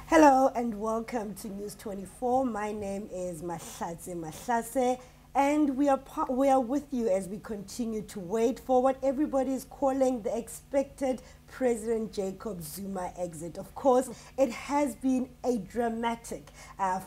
Hello and welcome to News 24. My name is Mahlase, and we are with you as we continue to wait for what everybody is calling the expected President Jacob Zuma exit. Of course, it has been a dramatic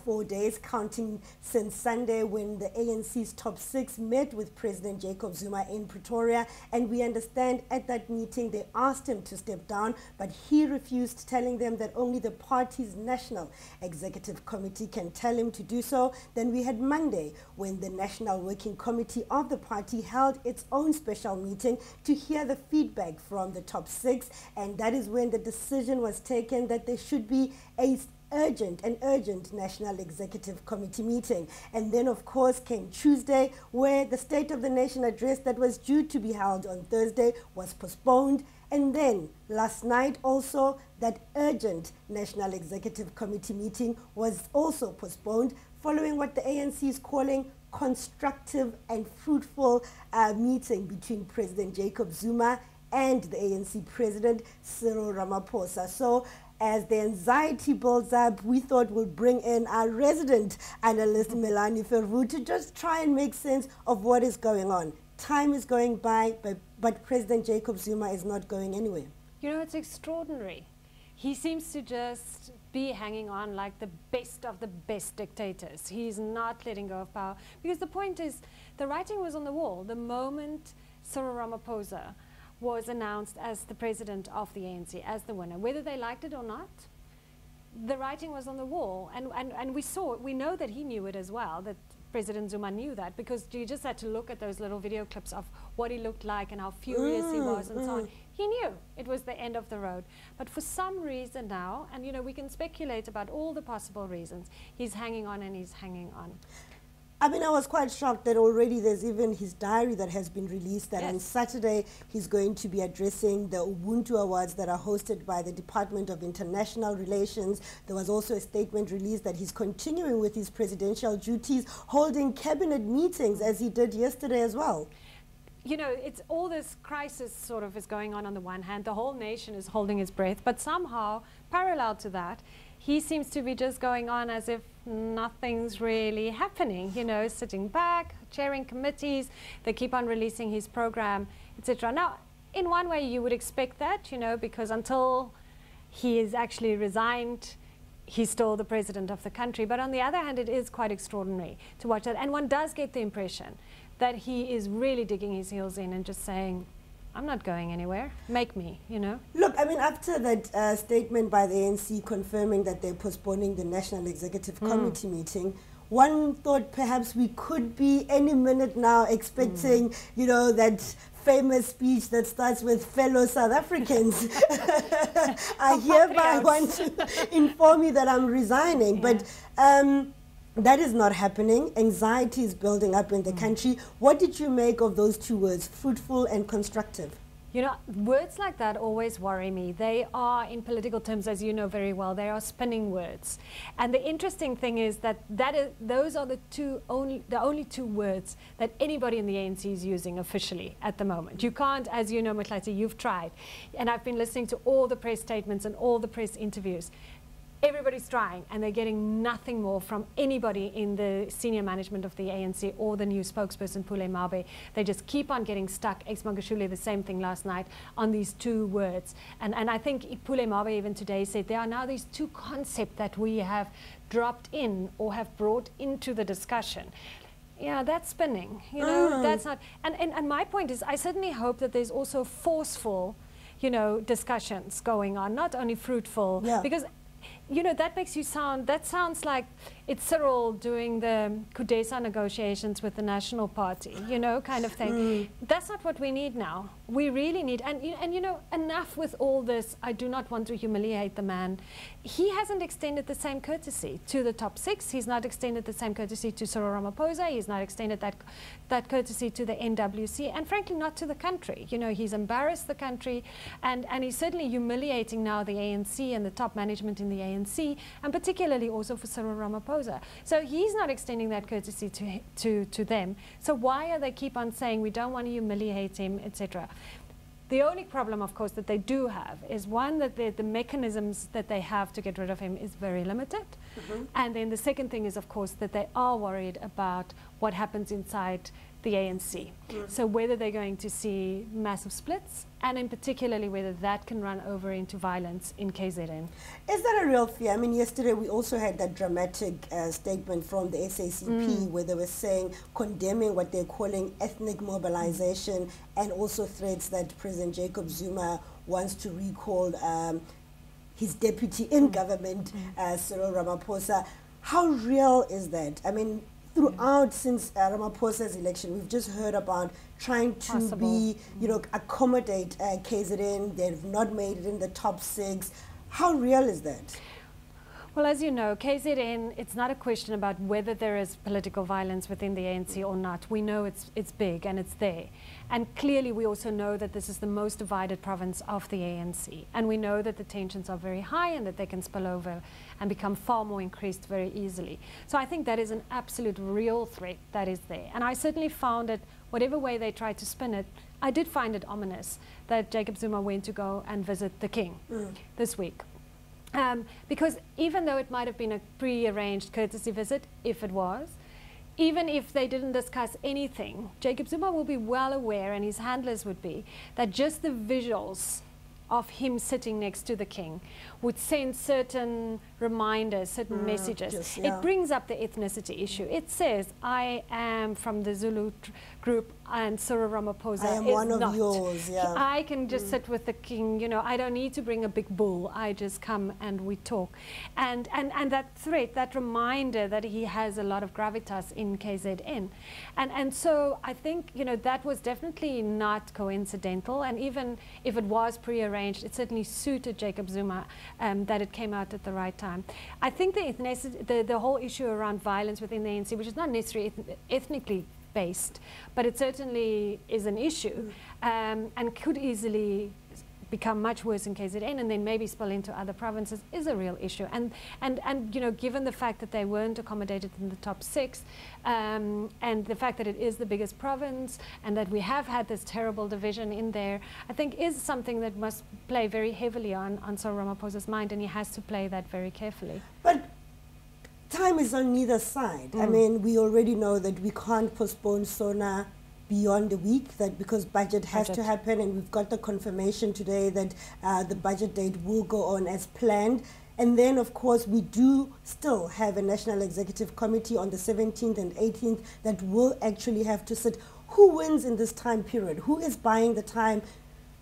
4 days, counting since Sunday when the ANC's top six met with President Jacob Zuma in Pretoria. And we understand at that meeting they asked him to step down, but he refused, telling them that only the party's National Executive Committee can tell him to do so. Then we had Monday when the National Working Committee of the party held its own special meeting to hear the feedback from the top six. And that is when the decision was taken that there should be an urgent National Executive Committee meeting. And then, of course, came Tuesday, where the State of the Nation address that was due to be held on Thursday was postponed. And then last night also, that urgent National Executive Committee meeting was also postponed, following what the ANC is calling constructive and fruitful meeting between President Jacob Zuma and the ANC President Cyril Ramaphosa. So as the anxiety builds up, we thought we'll bring in our resident analyst, Melanie Fervu, to just try and make sense of what is going on. Time is going by, but President Jacob Zuma is not going anywhere. You know, it's extraordinary. He seems to just be hanging on like the best of the best dictators. He's not letting go of power. Because the point is, the writing was on the wall. The moment Cyril Ramaphosa was announced as the president of the ANC, as the winner, whether they liked it or not, the writing was on the wall. And we saw it. We know that he knew it as well, that President Zuma knew that, because you just had to look at those little video clips of what he looked like and how furious he was and so on. He knew it was the end of the road. But for some reason now, and you know, we can speculate about all the possible reasons, he's hanging on and he's hanging on. I mean, I was quite shocked that already there's even his diary that has been released, that on Saturday he's going to be addressing the Ubuntu Awards that are hosted by the Department of International Relations. There was also a statement released that he's continuing with his presidential duties, holding cabinet meetings as he did yesterday as well. You know, it's all this crisis sort of is going on the one hand. The whole nation is holding its breath, but somehow, parallel to that, he seems to be just going on as if nothing's really happening, you know, sitting back, chairing committees. They keep on releasing his program, etc. Now, in one way, you would expect that, you know, because until he is actually resigned, he's still the president of the country. But on the other hand, it is quite extraordinary to watch that. And one does get the impression that he is really digging his heels in and just saying, I'm not going anywhere. Make me, you know. Look, I mean, after that statement by the ANC confirming that they're postponing the National Executive Committee meeting, one thought perhaps we could be any minute now expecting, you know, that famous speech that starts with fellow South Africans. I hereby want to inform you that I'm resigning. But that is not happening. Anxiety is building up in the country. What did you make of those two words, fruitful and constructive? You know, words like that always worry me. They are, in political terms, as you know very well, they are spinning words. And the interesting thing is that those are the only two words that anybody in the ANC is using officially at the moment. You can't, as you know, Mahlase, you've tried. And I've been listening to all the press statements and all the press interviews. Everybody's trying, and they're getting nothing more from anybody in the senior management of the ANC or the new spokesperson, Pule Mabe. They just keep on getting stuck. Ex-Magashule, the same thing last night, on these two words. And I think Pule Mabe even today said there are now these two concepts that we have dropped in or have brought into the discussion. Yeah, that's spinning. You know, that's not. And my point is, I certainly hope that there's also forceful, you know, discussions going on, not only fruitful, because you know, that makes you sound, that sounds like it's Cyril doing the Kudesa negotiations with the National Party, you know, kind of thing. That's not what we need now. We really need, and you know, enough with all this. I do not want to humiliate the man. He hasn't extended the same courtesy to the top six. He's not extended the same courtesy to Cyril Ramaphosa. He's not extended that courtesy to the NWC, and frankly, not to the country. You know, he's embarrassed the country, and he's certainly humiliating now the ANC and the top management in the ANC, and particularly also for Cyril Ramaphosa. So he's not extending that courtesy to them. So why are they keep on saying we don't want to humiliate him, etc.? The only problem, of course, that they do have is one, that the mechanisms that they have to get rid of him is very limited. And then the second thing is, of course, that they are worried about what happens inside the ANC. So whether they're going to see massive splits, and in particularly whether that can run over into violence in KZN. Is that a real fear? I mean, yesterday we also had that dramatic statement from the SACP where they were saying, condemning what they're calling ethnic mobilization, and also threats that President Jacob Zuma wants to recall his deputy in government, Cyril Ramaphosa. How real is that? I mean, throughout since Ramaphosa's election, we've just heard about trying to be, accommodate KZN. They've not made it in the top 6. How real is that? Well, as you know, KZN, it's not a question about whether there is political violence within the ANC or not. We know it's big and it's there. And clearly we also know that this is the most divided province of the ANC. And we know that the tensions are very high and that they can spill over and become far more increased very easily. So I think that is an absolute real threat that is there. And I certainly found it, whatever way they tried to spin it, I did find it ominous that Jacob Zuma went to go and visit the king this week. Because even though it might have been a pre-arranged courtesy visit, if it was, even if they didn't discuss anything, Jacob Zuma will be well aware, and his handlers would be, that just the visuals of him sitting next to the king would send certain reminders, certain messages. It brings up the ethnicity issue. It says, I am from the Zulu group and Cyril Ramaphosa I am is one of not. yours, I can just sit with the king, I don't need to bring a big bull. I just come and we talk. And that threat, that reminder that he has a lot of gravitas in KZN. And so I think, that was definitely not coincidental. And even if it was pre-arranged, it certainly suited Jacob Zuma that it came out at the right time. I think the whole issue around violence within the ANC, which is not necessarily ethnically based, but it certainly is an issue and could easily become much worse in KZN and then maybe spill into other provinces, is a real issue. And given the fact that they weren't accommodated in the top 6 and the fact that it is the biggest province and that we have had this terrible division in there, I think is something that must play very heavily on Cyril Ramaphosa's mind, and he has to play that very carefully. But time is on neither side. I mean, we already know that we can't postpone SONA beyond a week, that because budget has to happen, and we've got the confirmation today that the budget date will go on as planned. And then, of course, we do still have a National Executive Committee on the 17th and 18th that will actually have to sit. Who wins in this time period? Who is buying the time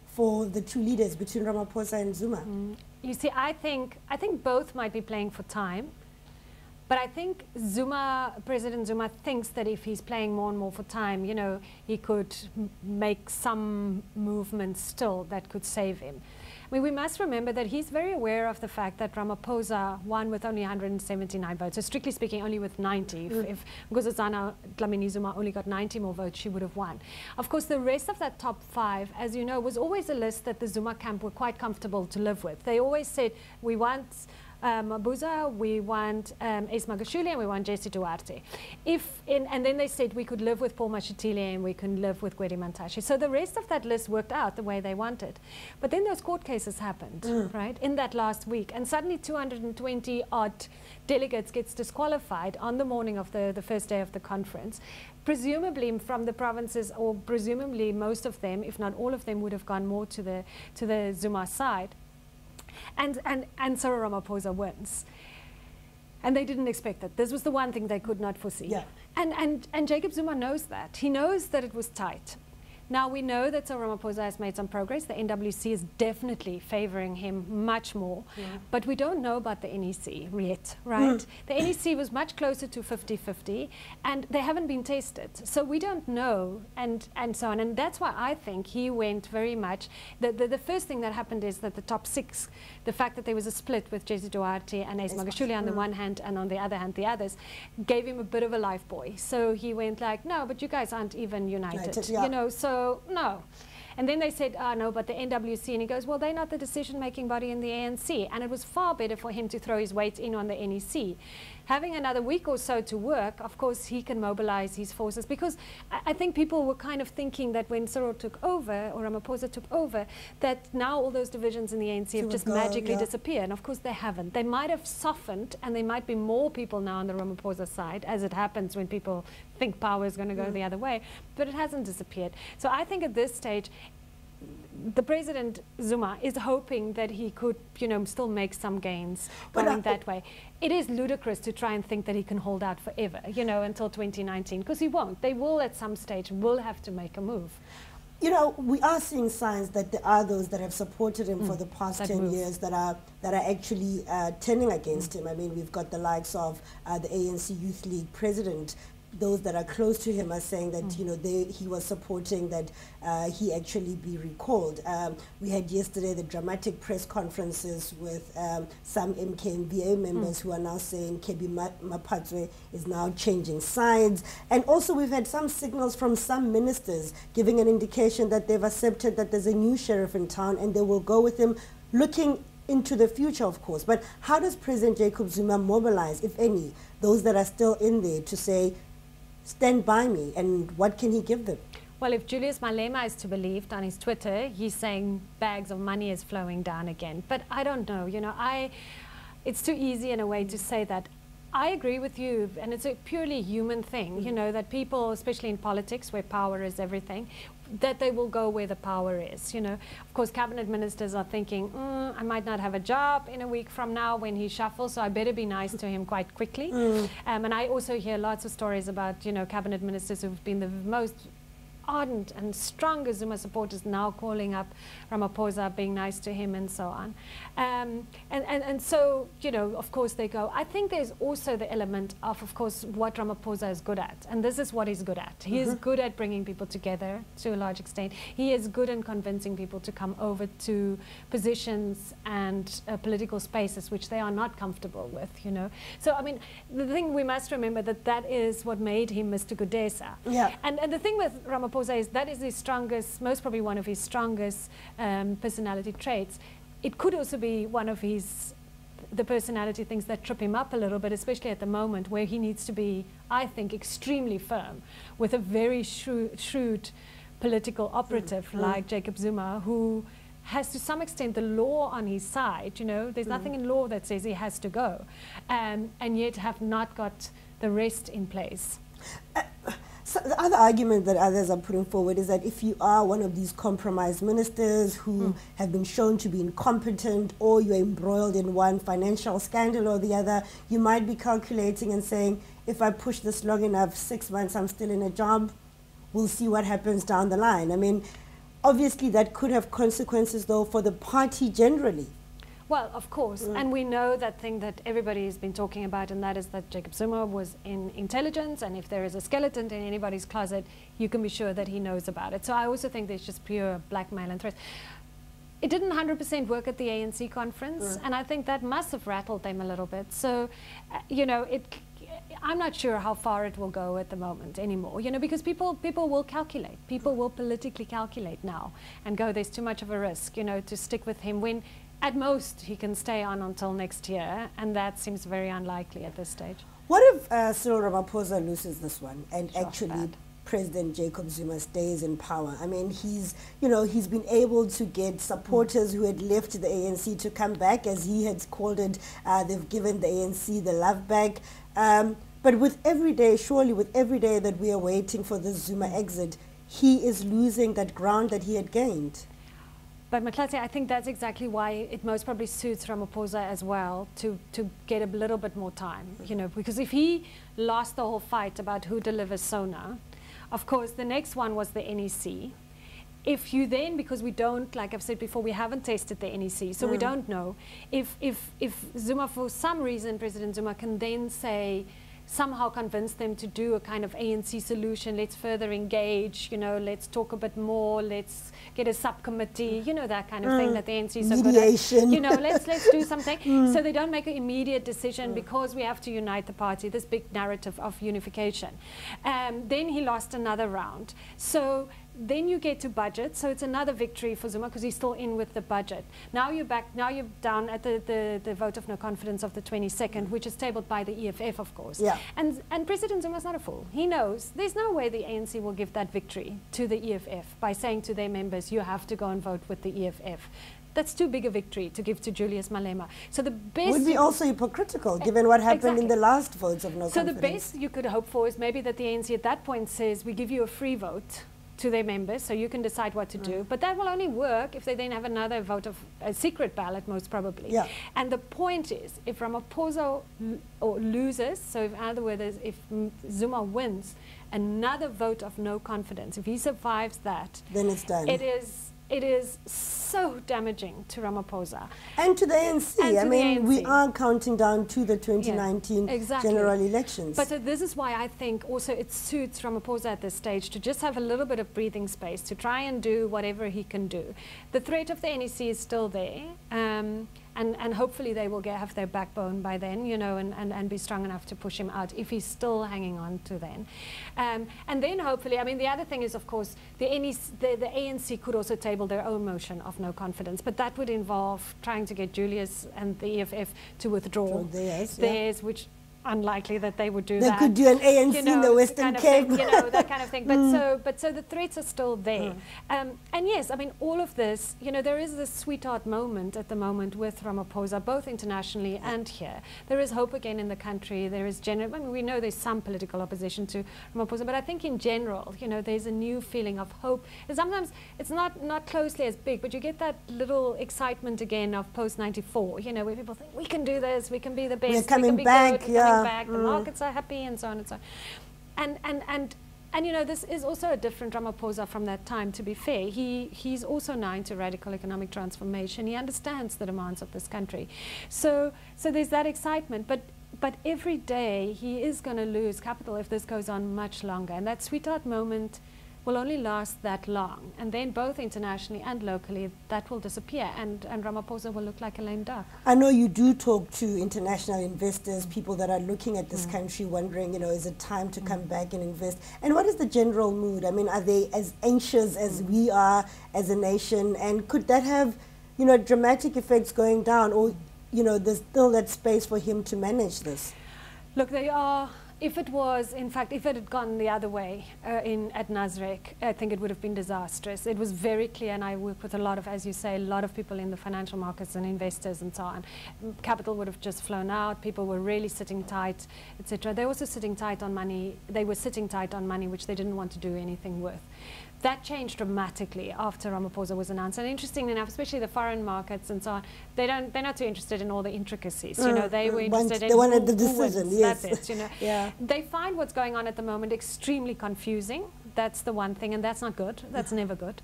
for the two leaders between Ramaphosa and Zuma? You see, I think both might be playing for time. But I think President Zuma thinks that if he's playing more and more for time, he could make some movements still that could save him. I mean, we must remember that he's very aware of the fact that Ramaphosa won with only 179 votes. So strictly speaking, only with 90. If Nkosazana Dlamini Zuma only got 90 more votes, she would have won. Of course, the rest of that top 5, as you know, was always a list that the Zuma camp were quite comfortable to live with. They always said, we want Mabuza, we want Ace Magashule, and we want Jesse Duarte. And then they said we could live with Paul Mashatile and we can live with Gwedi Mantashe. So the rest of that list worked out the way they wanted. But then those court cases happened, right, in that last week. And suddenly 220 odd delegates gets disqualified on the morning of the first day of the conference. Presumably from the provinces, or presumably most of them, if not all of them, would have gone more to the Zuma side. And Cyril Ramaphosa wins. And they didn't expect that. This was the one thing they could not foresee. Yeah. And Jacob Zuma knows that. He knows that it was tight. Now we know that Cyril Ramaphosa has made some progress. The NWC is definitely favoring him much more. But we don't know about the NEC yet, right? The NEC was much closer to 50-50, and they haven't been tested. So we don't know, and so on. And that's why I think he went very much. The first thing that happened is that the top 6, the fact that there was a split with Jesse Duarte and Ace Magashule on the one hand, and on the other hand the others, gave him a bit of a life buoy. So he went like, no, but you guys aren't even united. So no. And then they said, no, but the NWC, and he goes, well, they're not the decision-making body in the ANC. And it was far better for him to throw his weight in on the NEC. having another week or so to work, of course, he can mobilize his forces, because I think people were kind of thinking that when Cyril took over, or Ramaphosa took over, that now all those divisions in the ANC have just magically disappeared. And of course they haven't. They might have softened, and there might be more people now on the Ramaphosa side, as it happens when people think power is going to go the other way, but it hasn't disappeared. So I think at this stage, the President Zuma is hoping that he could, you know, still make some gains going that way. It is ludicrous to try and think that he can hold out forever, you know, until 2019, because he won't. They will at some stage will have to make a move. You know, we are seeing signs that there are those that have supported him for the past 10 years that are actually turning against him. I mean, we've got the likes of the ANC Youth League president. Those that are close to him are saying that, you know, he was supporting that he actually be recalled. We had yesterday the dramatic press conferences with some MKMVA members who are now saying Kebi Mapatwe is now changing sides. And also we've had some signals from some ministers giving an indication that they've accepted that there's a new sheriff in town and they will go with him, looking into the future, of course. But how does President Jacob Zuma mobilize, if any, those that are still in there to say, stand by me, and what can he give them? Well, if Julius Malema is to be believed on his Twitter, he's saying bags of money is flowing down again. But I don't know, you know, it's too easy in a way to say that. I agree with you, and it's a purely human thing, you know, that people, especially in politics where power is everything, that they will go where the power is, you know. Of course, cabinet ministers are thinking, I might not have a job in a week from now when he shuffles, so I better be nice to him quite quickly. And I also hear lots of stories about, you know, cabinet ministers who've been the most ardent and strong Zuma supporters now calling up Ramaphosa, being nice to him and so on. And so, you know, of course they go. I think there's also the element of course, what Ramaphosa is good at. And this is what he's good at. He is good at bringing people together to a large extent. He is good in convincing people to come over to positions and political spaces which they are not comfortable with, you know. So, I mean, the thing we must remember that is what made him Mr. Gudesa. Yeah. And the thing with Ramaphosa is that is his strongest, most probably one of his strongest personality traits. It could also be one of the personality things that trip him up a little bit, especially at the moment where he needs to be, I think, extremely firm with a very shrewd political operative like Jacob Zuma, who has to some extent the law on his side. You know, there's nothing in law that says he has to go, and yet have not got the rest in place. So the other argument that others are putting forward is that if you are one of these compromised ministers who have been shown to be incompetent, or you're embroiled in one financial scandal or the other, you might be calculating and saying, if I push this long enough, 6 months I'm still in a job, we'll see what happens down the line. I mean, obviously that could have consequences though for the party generally. Well, of course, and we know that thing that everybody has been talking about, and that is that Jacob Zuma was in intelligence, and if there is a skeleton in anybody's closet, you can be sure that he knows about it. So I also think there's just pure blackmail and threats. It didn't 100% work at the ANC conference, and I think that must have rattled them a little bit. So, you know, I'm not sure how far it will go at the moment anymore, you know, because people will calculate. People will politically calculate now and go, there's too much of a risk, you know, to stick with him when at most he can stay on until next year, and that seems very unlikely at this stage. What if Cyril Ramaphosa loses this one and actually President Jacob Zuma stays in power? I mean, he's been able to get supporters who had left the ANC to come back, as he had called it. They've given the ANC the love back. But with every day, surely with every day that we are waiting for the Zuma exit, he is losing that ground that he had gained. But Mklatse, I think that's exactly why it most probably suits Ramaphosa as well to get a little bit more time, you know, because if he lost the whole fight about who delivers Sona, of course, the next one was the NEC. If you then, because we don't, like I've said before, we haven't tested the NEC, so we don't know, if Zuma, for some reason, President Zuma can then say, somehow convince them to do a kind of ANC solution, let's further engage, you know, let's talk a bit more, let's get a subcommittee, you know, that kind of thing that the ANC is so good at. You know, let's do something. So they don't make an immediate decision because we have to unite the party, this big narrative of unification. Then he lost another round. So then you get to budget, so it's another victory for Zuma because he's still in with the budget. Now you're back, now you're down at the vote of no confidence of the 22nd, which is tabled by the EFF, of course. Yeah. And President Zuma's not a fool. He knows there's no way the ANC will give that victory to the EFF by saying to their members, you have to go and vote with the EFF. That's too big a victory to give to Julius Malema. So the best would be also hypocritical, given what happened in the last votes of no confidence. So confidence. the best you could hope for is maybe that the ANC at that point says, we give you a free vote to their members, so you can decide what to do. But that will only work if they then have another vote of a secret ballot, most probably. Yeah. And the point is, if Ramaphosa or loses, so if, in other words, if Zuma wins, another vote of no confidence, if he survives that, then it's done. It is so damaging to Ramaphosa. And to the ANC. And I to mean, the we ANC. are counting down to the 2019 exactly. general elections. But this is why I think also it suits Ramaphosa at this stage to just have a little bit of breathing space, to try and do whatever he can do. The threat of the NEC is still there. And hopefully they will have their backbone by then, you know, and be strong enough to push him out if he's still hanging on to then. And then hopefully, I mean, the other thing is, of course, the ANC could also table their own motion of no confidence, but that would involve trying to get Julius and the EFF to withdraw theirs, which unlikely that they would do that. They could do an ANC in the Western Cape. You know, that kind of thing. But so the threats are still there. And yes, I mean, all of this, you know, there is this sweetheart moment at the moment with Ramaphosa, both internationally and here. There is hope again in the country. There is general, I mean, we know there's some political opposition to Ramaphosa, but I think in general, you know, there's a new feeling of hope. And sometimes it's not closely as big, but you get that little excitement again of post-94, you know, where people think, we can do this, we can be the best, we're coming we can be back, good, coming back, the markets are happy, and so on and so on. And you know, this is also a different Ramaphosa from that time, to be fair. He's also now into radical economic transformation. He understands the demands of this country. So there's that excitement. But every day he is going to lose capital if this goes on much longer. And that sweetheart moment will only last that long. And then both internationally and locally, that will disappear. And Ramaphosa will look like a lame duck. I know you do talk to international investors, people that are looking at this country wondering, you know, is it time to come back and invest? And what is the general mood? I mean, are they as anxious as we are as a nation? And could that have, you know, dramatic effects going down? Or, you know, there's still that space for him to manage this? Look, they are. If it was, in fact, if it had gone the other way at Nasrec, I think it would have been disastrous. It was very clear, and I work with a lot of, as you say, a lot of people in the financial markets and investors and so on. Capital would have just flown out. People were really sitting tight, etc. They were also sitting tight on money. They were sitting tight on money which they didn't want to do anything with. That changed dramatically after Ramaphosa was announced. And interestingly enough, especially the foreign markets and so on, they're not too interested in all the intricacies. You know, they were interested in they wanted the decision. Yes, that's it. You know, yeah. They find what's going on at the moment extremely confusing. That's the one thing, and that's not good. That's never good.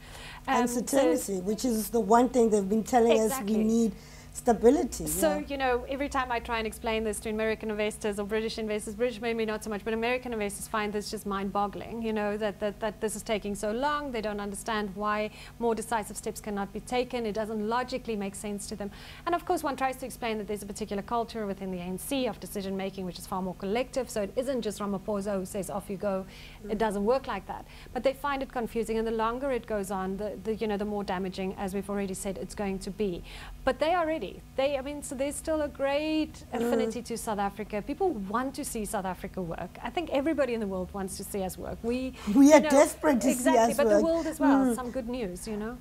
Uncertainty, which is the one thing they've been telling us we need. Stability. So, you know, every time I try and explain this to American investors or British investors, British maybe not so much, but American investors find this just mind-boggling, you know, that this is taking so long. They don't understand why more decisive steps cannot be taken. It doesn't logically make sense to them. And of course, one tries to explain that there's a particular culture within the ANC of decision-making, which is far more collective. So it isn't just Ramaphosa who says, off you go. It doesn't work like that. But they find it confusing. And the longer it goes on, the more damaging, as we've already said, it's going to be. But they are ready. I mean, so there's still a great affinity to South Africa. People want to see South Africa work. I think everybody in the world wants to see us work. We are desperate to see us work. Exactly, but the world as well. Some good news, you know.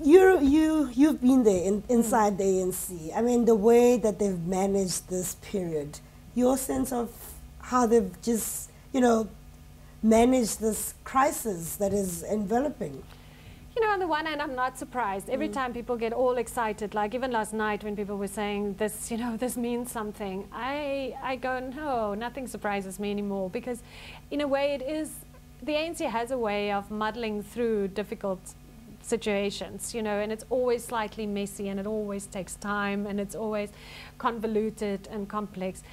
You've been there inside the ANC. I mean, the way that they've managed this period, your sense of how they've just, you know, managed this crisis that is enveloping. You know, on the one hand, I'm not surprised. Every time people get all excited, like even last night when people were saying this, you know, this means something, I go, no, nothing surprises me anymore, because in a way it is, the ANC has a way of muddling through difficult situations, you know, and it's always slightly messy and it always takes time and it's always convoluted and complex.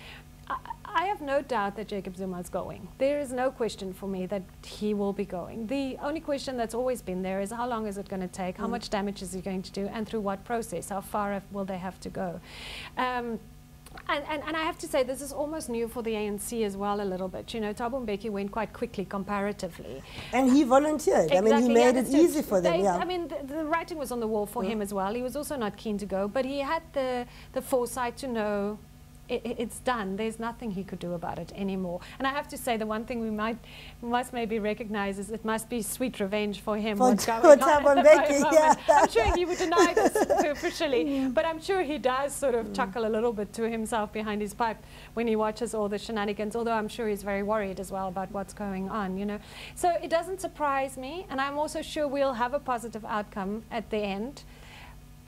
I have no doubt that Jacob Zuma is going. There is no question for me that he will be going. The only question that's always been there is how long is it going to take, how much damage is he going to do, and through what process, how far will they have to go. And I have to say, this is almost new for the ANC as well, a little bit. You know, Thabo Mbeki went quite quickly comparatively. And he volunteered. Exactly. I mean, he made it easy for them, yeah. I mean, the writing was on the wall for him as well. He was also not keen to go, but he had the foresight to know it's done. There's nothing he could do about it anymore. And I have to say, the one thing we must maybe recognize is it must be sweet revenge for him. For Thabo Mbeki, yeah. I'm sure he would deny this officially, but I'm sure he does sort of chuckle a little bit to himself behind his pipe when he watches all the shenanigans, although I'm sure he's very worried as well about what's going on, you know. So it doesn't surprise me, and I'm also sure we'll have a positive outcome at the end.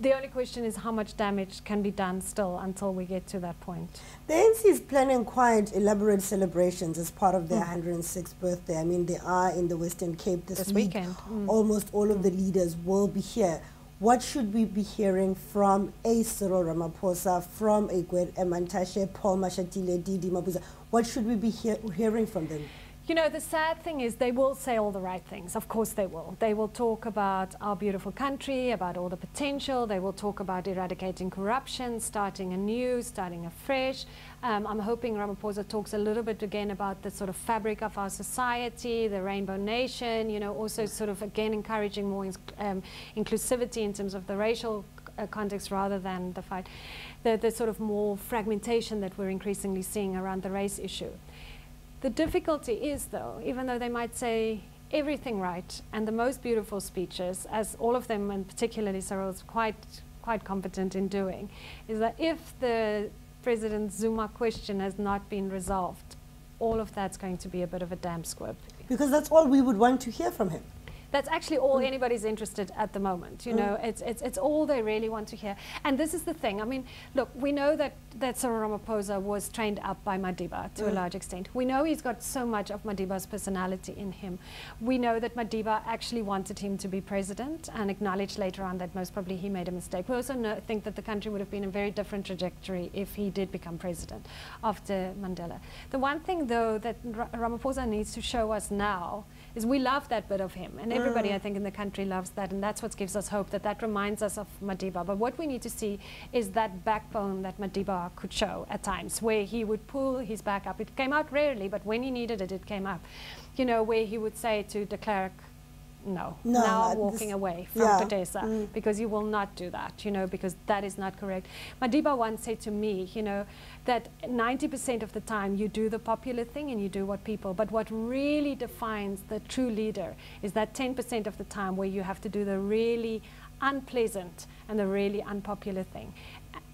The only question is how much damage can be done still until we get to that point. The ANC is planning quite elaborate celebrations as part of their 106th birthday. I mean, they are in the Western Cape this weekend. Almost all of the leaders will be here. What should we be hearing from a Cyril Ramaphosa, from a Gwede Mantashe, Paul Mashatile, Didi Mabuza? What should we be hearing from them? You know, the sad thing is they will say all the right things. Of course they will. They will talk about our beautiful country, about all the potential. They will talk about eradicating corruption, starting anew, starting afresh. I'm hoping Ramaphosa talks a little bit again about the sort of fabric of our society, the Rainbow Nation, you know, also sort of again encouraging more inclusivity in terms of the racial context rather than the fight, the sort of more fragmentation that we're increasingly seeing around the race issue. The difficulty is, though, even though they might say everything right and the most beautiful speeches, as all of them, and particularly Cyril, is quite competent in doing, is that if the President Zuma question has not been resolved, all of that's going to be a bit of a damp squib. Because that's all we would want to hear from him. That's actually all anybody's interested at the moment. You know, it's all they really want to hear. And this is the thing. I mean, look, we know that Cyril Ramaphosa was trained up by Madiba to a large extent. We know he's got so much of Madiba's personality in him. We know that Madiba actually wanted him to be president and acknowledged later on that most probably he made a mistake. We also think that the country would have been a very different trajectory if he did become president after Mandela. The one thing, though, that Ramaphosa needs to show us now is we love that bit of him, and everybody I think in the country loves that, and that's what gives us hope, that reminds us of Madiba. But what we need to see is that backbone that Madiba could show at times, where he would pull his back up. It came out rarely, but when he needed it, it came up. You know, where he would say to de Klerk, no, now I'm walking away from Podesa, because you will not do that, you know, because that is not correct. Madiba once said to me, you know, that 90% of the time you do the popular thing and you do what people, but what really defines the true leader is that 10% of the time where you have to do the really unpleasant and the really unpopular thing.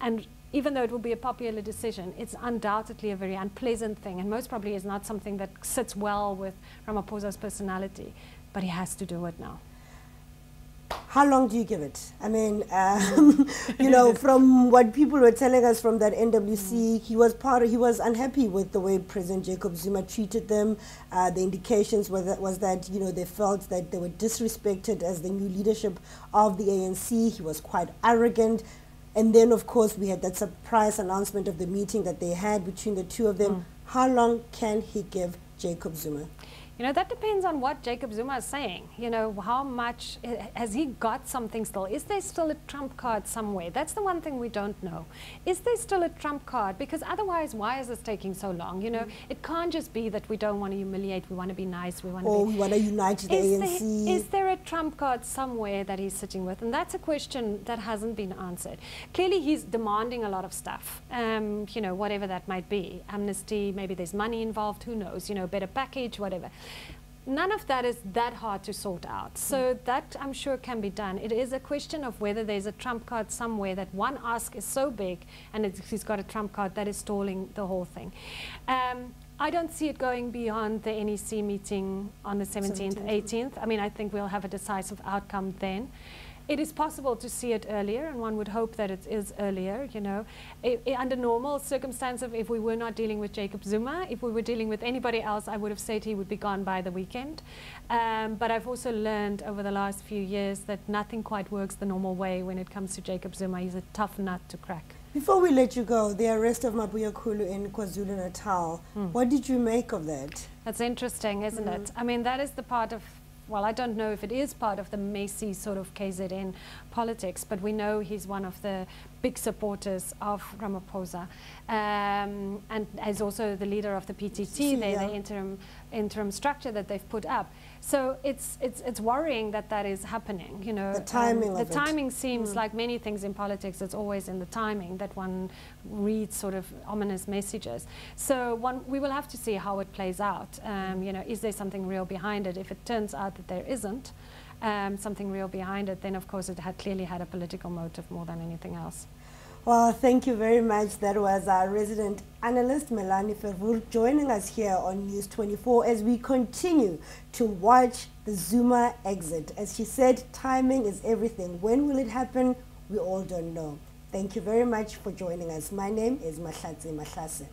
And even though it will be a popular decision, it's undoubtedly a very unpleasant thing, and most probably is not something that sits well with Ramaphosa's personality. But he has to do it now. How long do you give it? I mean, you know, from what people were telling us from that NWC, he was unhappy with the way President Jacob Zuma treated them. The indications was that, you know, they felt that they were disrespected as the new leadership of the ANC. He was quite arrogant. And then, of course, we had that surprise announcement of the meeting that they had between the two of them. How long can he give Jacob Zuma? You know, that depends on what Jacob Zuma is saying. You know, how much, has he got something still? Is there still a trump card somewhere? That's the one thing we don't know. Is there still a trump card? Because otherwise, why is this taking so long? You know, it can't just be that we don't want to humiliate, we want to be nice, we want to we want to unite the ANC. Is there a trump card somewhere that he's sitting with? And that's a question that hasn't been answered. Clearly, he's demanding a lot of stuff, you know, whatever that might be. Amnesty, maybe there's money involved, who knows, you know, better package, whatever. None of that is that hard to sort out. So that, I'm sure, can be done. It is a question of whether there's a trump card somewhere that one ask is so big and he's got a trump card that is stalling the whole thing. I don't see it going beyond the NEC meeting on the 17th, 18th. I mean, I think we'll have a decisive outcome then. It is possible to see it earlier, and one would hope that it is earlier, you know. Under normal circumstances, if we were not dealing with Jacob Zuma, if we were dealing with anybody else, I would have said he would be gone by the weekend. But I've also learned over the last few years that nothing quite works the normal way when it comes to Jacob Zuma. He's a tough nut to crack. Before we let you go, the arrest of Mabuya Khulu in KwaZuluNatal, what did you make of that? That's interesting, isn't it? I mean, that is the part of well, I don't know if it is part of the messy sort of KZN politics, but we know he's one of the big supporters of Ramaphosa, and as also the leader of the PTT, the interim structure that they've put up. So it's worrying that that is happening. You know, the timing the timing seems like many things in politics. It's always in the timing that one reads sort of ominous messages. So we will have to see how it plays out. You know, is there something real behind it? If it turns out that there isn't something real behind it, then of course it had clearly had a political motive more than anything else. Well, thank you very much. That was our resident analyst, Melanie Verwoerd, joining us here on News 24 as we continue to watch the Zuma exit. As she said, timing is everything. When will it happen? We all don't know. Thank you very much for joining us. My name is Mahlatse Mahlase.